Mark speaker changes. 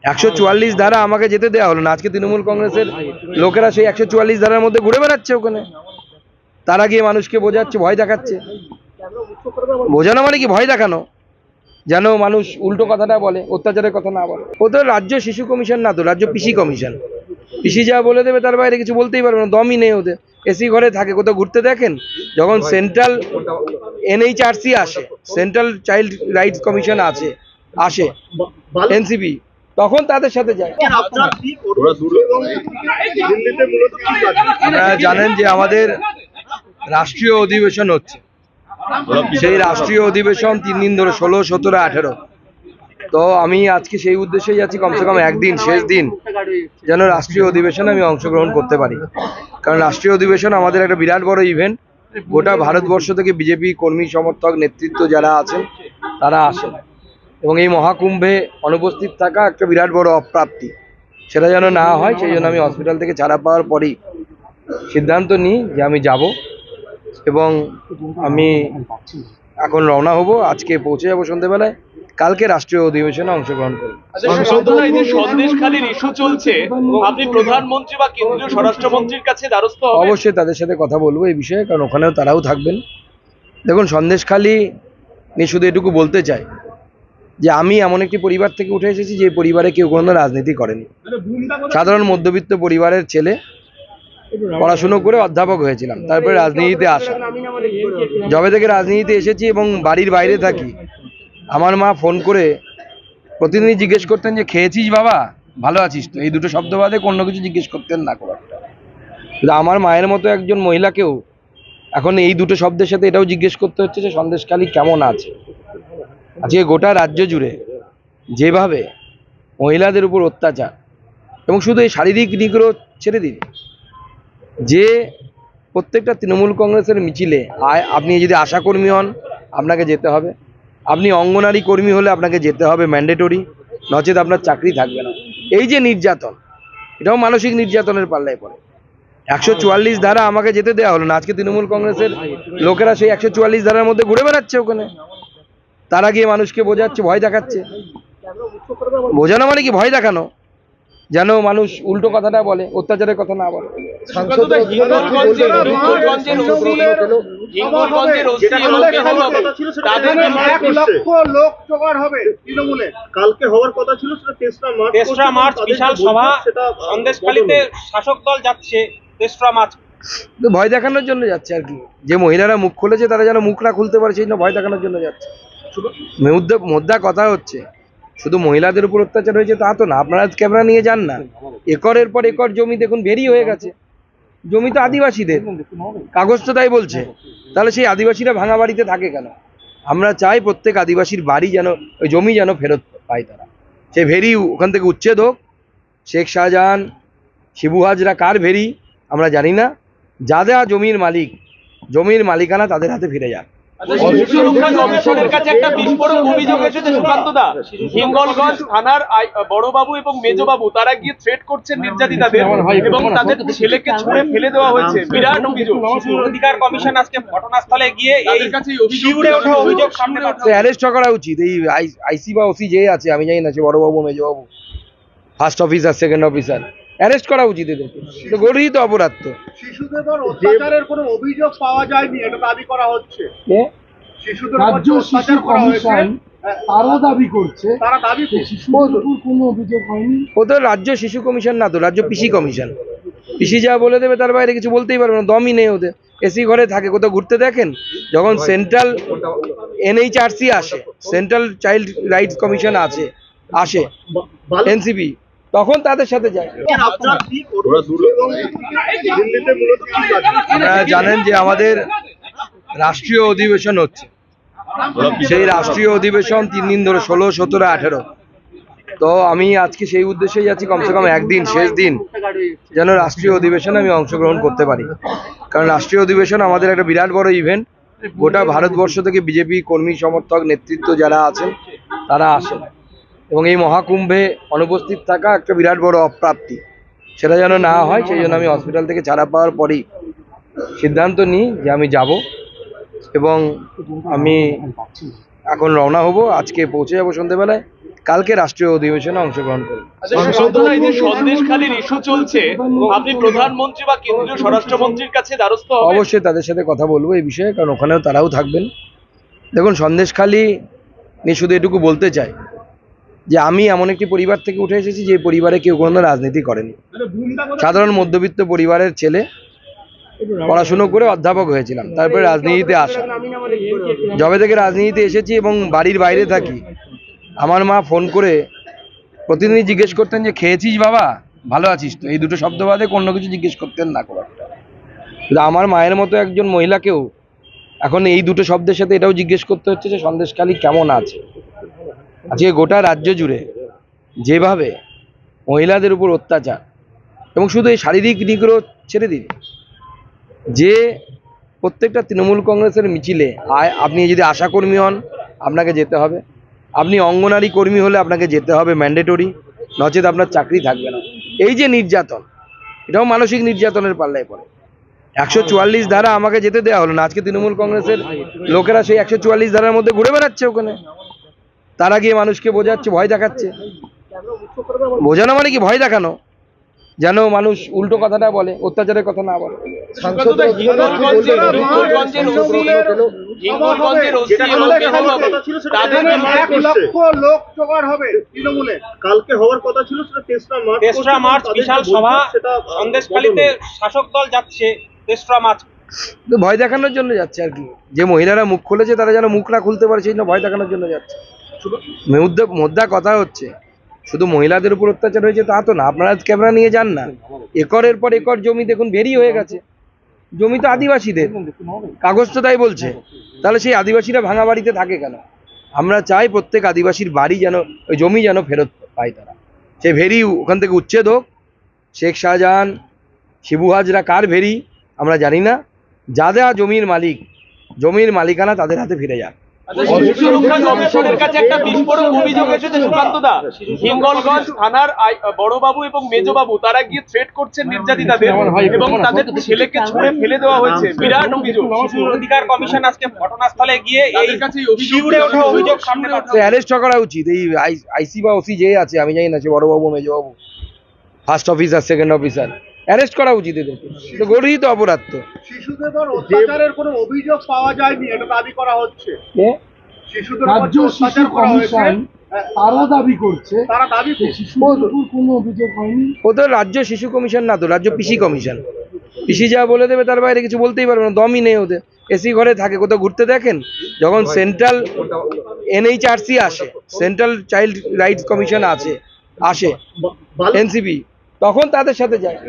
Speaker 1: 144 ধারা আমাকে যেতে দেওয়া হলো না। আজকে তৃণমূল কংগ্রেসের লোকেরা সেই 144 ধারার মধ্যে ঘুরে বেড়াচ্ছে ওখানে, তারা গিয়ে মানুষকে বোঝাচ্ছে, ভয় দেখাচ্ছে। বোঝানো মানে কি? ভয় দেখানো, যেন মানুষ উল্টো কথাটা বলে, অত্যাচারের কথা না বলে। ও তো রাজ্য শিশু কমিশন না, তো রাজ্য পিসি কমিশন। পিসি যা বলে দেবে তার বাইরে কিছু বলতেই পারবে না, দমই নেই ওদের। এসি ঘরে থাকে, কোথাও ঘুরতে দেখেন? যখন সেন্ট্রাল NHRC আসে, সেন্ট্রাল চাইল্ড রাইটস কমিশন আসে এনসিপি, তখন তাদের সাথে যায়। আপনারা জানেন যে আমাদের রাষ্ট্রীয় অধিবেশন হচ্ছে, সেই রাষ্ট্রীয় অধিবেশন 3 দিন ধরে, 16, 17, 18। তো আমি আজকে সেই উদ্দেশ্যে যাচ্ছি, কমসে কম একদিন, শেষ দিন, যেন রাষ্ট্রীয় অধিবেশনে আমি অংশগ্রহণ করতে পারি। কারণ রাষ্ট্রীয় অধিবেশন আমাদের একটা বিরাট বড় ইভেন্ট। গোটা ভারতবর্ষ থেকে বিজেপি কর্মী, সমর্থক, নেতৃত্ব যারা আছেন তারা আসেন, এবং এই মহাকুম্ভে অনুপস্থিত থাকা একটা বিরাট বড় অপ্রাপ্তি। সেটা যেন না হয়, সেই জন্য আমি হসপিটাল থেকে ছাড়া পাওয়ার পরেই সিদ্ধান্ত নিই যে আমি যাব, এবং আমি এখন রওনা হব। আজকে পৌঁছে যাবো সন্ধ্যেবেলায়, কালকে রাষ্ট্রীয় অধিবেশনে অংশগ্রহণ করব।
Speaker 2: সন্দেশখালীর ইস্যু চলছে, আপনি প্রধানমন্ত্রী বা কেন্দ্রীয় স্বরাষ্ট্রমন্ত্রীর কাছে দ্বারস্থ হবেন?
Speaker 1: অবশ্যই তাদের সাথে কথা বলবো এই বিষয়ে, কারণ ওখানেও তারাও থাকবেন। দেখুন, সন্দেশখালী নিয়ে শুধু এটুকু বলতে চাই যে আমি এমন একটি পরিবার থেকে উঠে এসেছি যে পরিবারে কেউ কোনো রাজনীতি করেনি। সাধারণ মধ্যবিত্ত পরিবারের ছেলে, পড়াশুনো করে অধ্যাপক হয়েছিলাম, তারপরে রাজনীতিতে আসা। যবে থেকে রাজনীতিতে এসেছি এবং বাড়ির বাইরে থাকি, আমার মা ফোন করে প্রতিদিনই জিজ্ঞেস করতেন যে খেয়েছিস বাবা, ভালো আছিস তো, এই দুটো শব্দ বাদে কোনো কিছু জিজ্ঞেস করতেন না খুব একটা। কিন্তু আমার মায়ের মতো একজন মহিলাকেও এখন এই দুটো শব্দের সাথে এটাও জিজ্ঞেস করতে হচ্ছে যে সন্দেশখালী কেমন আছে। আজকে গোটা রাজ্য জুড়ে যেভাবে মহিলাদের উপর অত্যাচার, এবং শুধু এই শারীরিক নিগ্রহ ছেড়ে দিন, যে প্রত্যেকটা তৃণমূল কংগ্রেসের মিছিলে আপনি যদি আশাকর্মী হন আপনাকে যেতে হবে, আপনি অঙ্গনারী কর্মী হলে আপনাকে যেতে হবে ম্যান্ডেটরি, নচেত আপনার চাকরি থাকবে না। এই যে নির্যাতন, এটাও মানসিক নির্যাতনের পাল্লায় পড়ে। 144 ধারা আমাকে যেতে দেওয়া হলো না। আজকে তৃণমূল কংগ্রেসের লোকেরা সেই 144 ধারার মধ্যে ঘুরে বেড়াচ্ছে ওখানে, তারা গিয়ে মানুষকে বোঝাচ্ছে, ভয় দেখাচ্ছে। বোঝানো মানে কি? ভয় দেখানো, যেন মানুষ উল্টো কথাটা বলে, অত্যাচারের কথা না বলে। ভয় দেখানোর জন্য যাচ্ছে আর কি। যে মহিলারা মুখ খুলেছে তারা যেন মুখ না খুলতে পারে, সেই জন্য ভয় দেখানোর জন্য যাচ্ছে। মোদ্দা কথা হচ্ছে, শুধু মহিলাদের উপর অত্যাচার হয়েছে তা তো না। আপনারা ক্যামেরা নিয়ে যান না, একরের পর একর জমি দেখুন বেরিয়ে হয়ে গেছে। জমি তো আদিবাসীদের, কাগজ তো তাই বলছে। তাহলে সেই আদিবাসীরা ভাঙা বাড়িতে থাকে কেন? আমরা চাই প্রত্যেক আদিবাসীর বাড়ি যেন, ওই জমি যেন ফেরত পায় তারা। সে ভেরি ওখান থেকে উচ্ছেদ হোক, শেখ শাহজাহান, শিবু হাজরা কার ভেরি আমরা জানি না, যাদের জমির মালিক, জমির মালিকানা তাদের হাতে ফিরে যাক।
Speaker 2: হিঙ্গলগঞ্জ থানার বড়বাবু এবং মেজবাবু তারা গিয়ে থ্রেট করছেন নির্যাতিতাদের, এবং তাদের ছেলেকে ছুঁড়ে ফেলে দেওয়া হয়েছে। বিরাট অভিযোগ। শিশু অধিকার কমিশন আজকে ঘটনাস্থলে গিয়ে এই শিউরে ওঠা অভিযোগ সামনে
Speaker 1: অ্যারেস্ট করা উচিত। এই আইসি বা ওসি যে আছে, আমি জানি না সে বড়বাবু মেজবাবু, first officer, second officer, arrest করা উচিত এদেরকে। তো গরিত অপরাধ। তো
Speaker 3: শিশুদের উপর অত্যাচারের কোনো অভিযোগ পাওয়া যায়নি, এটা দাবি করা হচ্ছে। শিশুদের উপর অত্যাচার করা হয়েছে তারা দাবি করছে, তারা দাবি শিশুদের উপর কোনো অভিযোগ হয়নি।
Speaker 1: ও তো রাজ্য শিশু কমিশন না, তো রাজ্য পিসি কমিশন। পিসি যা বলে দেবে তার বাইরে কিছু বলতেই পারবে না, দমই নেই ওদের। এসি ঘরে থাকে, কোথাও ঘুরতে দেখেন? যখন সেন্ট্রাল NHRC আসে, সেন্ট্রাল চাইল্ড রাইটস কমিশন আসে এনসিপি, তখন তাদের সাথে যায়। আপনারা জানেন যে আমাদের রাষ্ট্রীয় অধিবেশন হচ্ছে, সেই রাষ্ট্রীয় অধিবেশন 3 দিন ধরে, 16, 17, 18। তো আমি আজকে সেই উদ্দেশ্যে যাচ্ছি, কমসে কম একদিন, শেষ দিন, যেন রাষ্ট্রীয় অধিবেশনে আমি অংশগ্রহণ করতে পারি। কারণ রাষ্ট্রীয় অধিবেশন আমাদের একটা বিরাট বড় ইভেন্ট। গোটা ভারতবর্ষ থেকে বিজেপি কর্মী, সমর্থক, নেতৃত্ব যারা আছেন তারা আসেন, এবং এই মহাকুম্ভে অনুপস্থিত থাকা একটা বিরাট বড় অপ্রাপ্তি। সেটা যেন না হয়, সেই জন্য আমি হসপিটাল থেকে ছাড়া পাওয়ার পরেই সিদ্ধান্ত নিই যে আমি যাব, এবং আমি এখন রওনা হব। আজকে পৌঁছে যাবো সন্ধ্যেবেলায়, কালকে রাষ্ট্রীয় অধিবেশনে অংশগ্রহণ করবে।
Speaker 2: এই যে সন্দেশখালীর ইস্যু চলছে, আপনি প্রধানমন্ত্রী বা কেন্দ্রীয় স্বরাষ্ট্রমন্ত্রীর কাছে দ্বারস্থ হবেন?
Speaker 1: অবশ্যই তাদের সাথে কথা বলবো এই বিষয়ে, কারণ ওখানেও তারাও থাকবেন। দেখুন, সন্দেশখালী নিয়ে শুধু এটুকু বলতে চাই যে আমি এমন একটি পরিবার থেকে উঠে এসেছি যে পরিবারে কেউ কোনো রাজনীতি করেনি। সাধারণ মধ্যবিত্ত পরিবারের ছেলে, পড়াশুনো করে অধ্যাপক হয়েছিলাম, তারপরে রাজনীতিতে আসা। যবে থেকে রাজনীতিতে এসেছি এবং বাড়ির বাইরে থাকি, আমার মা ফোন করে প্রতিদিনই জিজ্ঞেস করতেন যে খেয়েছিস বাবা, ভালো আছিস তো, এই দুটো শব্দ বাদে কোনো কিছু জিজ্ঞেস করতেন না খুব একটা। কিন্তু আমার মায়ের মতো একজন মহিলাকেও এখন এই দুটো শব্দের সাথে এটাও জিজ্ঞেস করতে হচ্ছে যে সন্দেশখালী কেমন আছে। আজকে গোটা রাজ্য জুড়ে যেভাবে মহিলাদের উপর অত্যাচার, এবং শুধু এই শারীরিক নিগ্রহ ছেড়ে দিন, যে প্রত্যেকটা তৃণমূল কংগ্রেসের মিছিলে আপনি যদি আশাকর্মী হন আপনাকে যেতে হবে, আপনি অঙ্গনারী কর্মী হলে আপনাকে যেতে হবে ম্যান্ডেটরি, নচেত আপনার চাকরি থাকবে না। এই যে নির্যাতন, এটাও মানসিক নির্যাতনের পাল্লায় পড়ে। 144 ধারা আমাকে যেতে দেওয়া হলো না, আজকে তৃণমূল কংগ্রেসের লোকেরা সেই 144 ধারার মধ্যে ঘুরে বেড়াচ্ছে ওখানে। তারা গিয়ে মানুষকে বোঝাচ্ছে, ভয় দেখাচ্ছে। বোঝানো মানে কি? ভয় দেখানো, যেন মানুষ উল্টো কথাটা বলে, অত্যাচারের কথা না বলে।
Speaker 3: কালকে হওয়ার কথা ছিল, সেটা
Speaker 2: তেসরা মার্চ বিশাল সভা সন্দেশখালীতে, শাসক দল যাচ্ছে 3রা মার্চ।
Speaker 1: তো ভয় দেখানোর জন্য যাচ্ছে আর কি। যে মহিলারা মুখ খুলেছে তারা যেন মুখ না খুলতে পারে, সেই জন্য ভয় দেখানোর জন্য যাচ্ছে। মোদ্দা কথা হচ্ছে, শুধু মহিলাদের উপর অত্যাচার হয়েছে তা তো না। আপনারা ক্যামেরা নিয়ে যান না, একরের পর একর জমি দেখুন বেরি হয়ে গেছে। জমি তো আদিবাসীদের, কাগজ তো তাই বলছে। তাহলে সেই আদিবাসীরা ভাঙা বাড়িতে থাকে কেন? আমরা চাই প্রত্যেক আদিবাসীর বাড়ি যেন, ওই জমি যেন ফেরত পায় তারা। সে ভেরি ওখান থেকে উচ্ছেদ হোক। শেখ শাহজাহান, শিবু হাজরা কার ভেরি আমরা জানি না, যারা জমির মালিক, জমির মালিকানা তাদের হাতে ফিরে যাক।
Speaker 2: সুরক্ষা কমিশনের কাছে একটা বিস্ফোরক অভিযোগ এসেছে সুকান্ত দা। হিঙ্গলগঞ্জ থানার বড়বাবু এবং মেজবাবু তারা গিয়ে থ্রেট করছেন নির্যাতিতাদের এবং তাদের ছেলেকে ছুঁড়ে ফেলে দেওয়া হয়েছে। বিরাট অভিযোগ। শিশু অধিকার কমিশন আজকে ঘটনাস্থলে গিয়ে এই শিউরে ওঠা অভিযোগ সামনে পাচ্ছে।
Speaker 1: অ্যারেস্ট করা উচিত। এই আইসি বা ওসি যে আছে, আমি জানি না, সে বড়বাবু মেজবাবু, first officer, second officer, arrest করা উচিত এদেরকে। তো গর্হিত অপরাধ তো।
Speaker 3: শিশুদের উপর অত্যাচারের কোনো অভিযোগ পাওয়া যায়নি, এটা দাবি করা হচ্ছে। শিশুদের উপর
Speaker 4: রাজ্য শিশু কমিশন তারা দাবি করছে, শিশুদের উপর কোনো অভিযোগ হয়নি।
Speaker 1: ও তো রাজ্য শিশু কমিশন না, তো রাজ্য পিসি কমিশন। পিসি যা বলে দেবে তার বাইরে কিছু বলতেই পারবে না, দমই নেই ওদের। এসি ঘরে থাকে, কোথাও ঘুরতে দেখেন? যখন সেন্ট্রাল NHRC আসে, সেন্ট্রাল চাইল্ড রাইটস কমিশন আসে এনসিপি, তখন তাদের সাথে যায়।